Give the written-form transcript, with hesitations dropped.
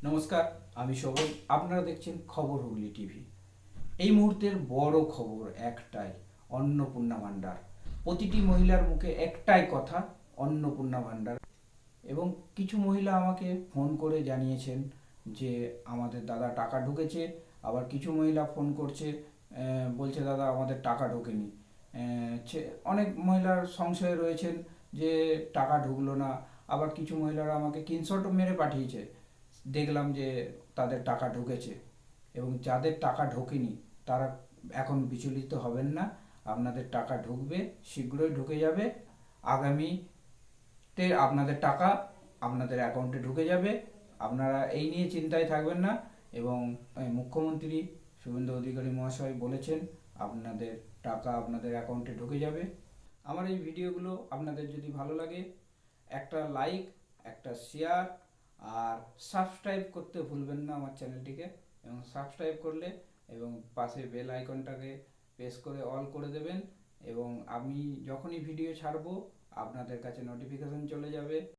নমস্কার, আমি শোভন। আপনারা দেখছেন খবর হুগলি টিভি। এই মুহূর্তের বড় খবর একটাই, অন্নপূর্ণা ভাণ্ডার। প্রতিটি মহিলার মুখে একটাই কথা, অন্নপূর্ণা ভাণ্ডার। এবং কিছু মহিলা আমাকে ফোন করে জানিয়েছেন যে আমাদের দাদা টাকা ঢুকেছে। আবার কিছু মহিলা ফোন করছে, বলছে দাদা আমাদের টাকা ঢোকেনি। অনেক মহিলার সংশয়ে রয়েছেন যে টাকা ঢুকলো না। আবার কিছু মহিলারা আমাকে স্ক্রিনশটও মেরে পাঠিয়েছে, দেখলাম যে তাদের টাকা ঢুকেছে। এবং যাদের টাকা ঢোকেনি তারা এখন বিচলিত হবেন না, আপনাদের টাকা ঢুকবে, শীঘ্রই ঢুকে যাবে। আগামীতে আপনাদের টাকা আপনাদের অ্যাকাউন্টে ঢুকে যাবে, আপনারা এই নিয়ে চিন্তায় থাকবেন না। এবং মুখ্যমন্ত্রী শুভেন্দু অধিকারী মহাশয় বলেছেন আপনাদের টাকা আপনাদের অ্যাকাউন্টে ঢুকে যাবে। আমার এই ভিডিওগুলো আপনাদের যদি ভালো লাগে, একটা লাইক, একটা শেয়ার আর সাবস্ক্রাইব করতে ভুলবেন না আমার চ্যানেলটিকে। এবং সাবস্ক্রাইব করলে এবং পাশে বেল আইকনটাকে প্রেস করে অল করে দেবেন, এবং আমি যখনই ভিডিও ছাড়বো আপনাদের কাছে নোটিফিকেশন চলে যাবে।